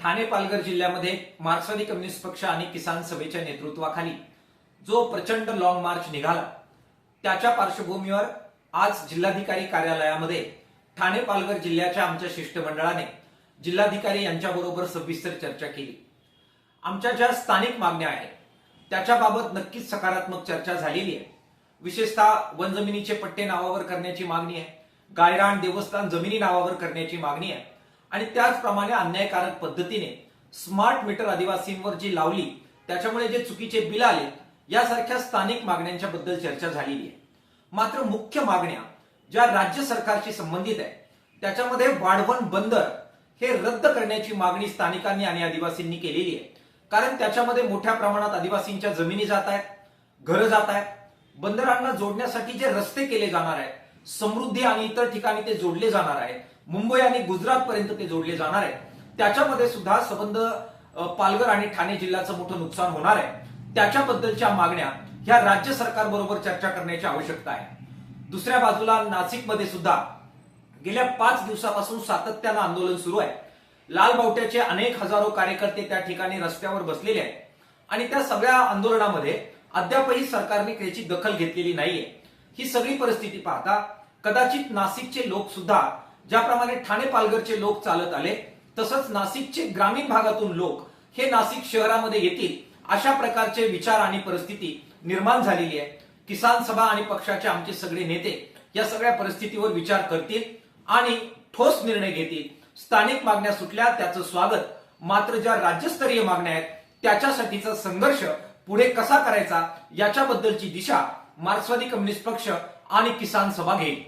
ठाणे पालघर जिल्ह्यामध्ये मार्क्सवादी कम्युनिस्ट पक्ष आणि किसान सभेच्या नेतृत्वाखाली जो प्रचंड लॉंग मार्च निघाला त्याच्या पार्श्वभूमीवर आज जिल्हाधिकारी कार्यालयामध्ये ठाणे पालघर जिल्ह्याच्या आमच्या शिष्टमंडळाने जिल्हाधिकारी यांच्याबरोबर सविस्तर चर्चा केली। आमच्या ज्या स्थानिक मागण्या आहेत त्याच्याबाबत नक्कीच सकारात्मक चर्चा झालेली आहे। विशेषतः वन जमिनीचे पट्टे नावावर करण्याची मागणी आहे, गायरान देवस्थान जमिनी नावावर करण्याची मागणी आहे आणि त्याचप्रमाणे अन्यायकारक पद्धतीने स्मार्ट मीटर आदिवासींवर जी लावली त्याच्यामुळे जे चुकीचे बिल आले यासारख्या स्थानिक मागण्यांच्या बद्दल चर्चा झालेली आहे। मात्र मुख्य मागण्या ज्या राज्य सरकारशी संबंधित आहे त्याच्यामध्ये वाढवण बंदर हे रद्द करण्याची मागणी स्थानिकांनी आणि आदिवासींनी केलेली आहे। कारण त्याच्यामध्ये मोठ्या प्रमाणात आदिवासींच्या जमिनी जात आहेत, घरं जात आहेत, बंदरांना जोडण्यासाठी जे रस्ते केले जाणार आहेत, समृद्धी आणि इतर ठिकाणी ते जोडले जाणार आहेत, मुंबई आणि गुजरात पर्यंत ते जोडले जाणार आहेत, त्याच्यामध्ये सुद्धा संबंध पालघर आणि ठाणे जिल्ह्याचं मोठं नुकसान होणार आहे। त्याच्याबद्दलच्या मागण्या ह्या राज्य सरकार बरोबर चर्चा करण्याची आवश्यकता आहे। दुसऱ्या बाजूला नाशिकमध्ये सुद्धा गेल्या 5 दिवसापासून सातत्यानं आंदोलन सुरू आहे। लालबावट्याचे अनेक हजारो कार्यकर्ते त्या ठिकाणी रस्त्यावर बसलेले आहेत आणि त्या सगळ्या आंदोलनामध्ये अद्यापही सरकारने त्याची दखल घेतलेली नाहीये। ही सगळी परिस्थिती पाहता कदाचित नाशिकचे लोक सुद्धा ज्याप्रमाणे ठाणे पालघरचे लोक चालत आले तसंच नाशिकचे ग्रामीण भागातून लोक हे नाशिक शहरामध्ये येतील अशा प्रकारचे विचार आणि परिस्थिती निर्माण झालेली आहे। किसान सभा आणि पक्षाचे आमचे सगळे नेते या सगळ्या परिस्थितीवर विचार करतील आणि ठोस निर्णय घेतील। स्थानिक मागण्या सुटल्या त्याचं स्वागत, मात्र ज्या राज्यस्तरीय मागण्या आहेत त्याच्यासाठीचा संघर्ष पुढे कसा करायचा याच्याबद्दलची दिशा मार्क्सवादी कम्युनिस्ट पक्ष आणि किसान सभा घेईल।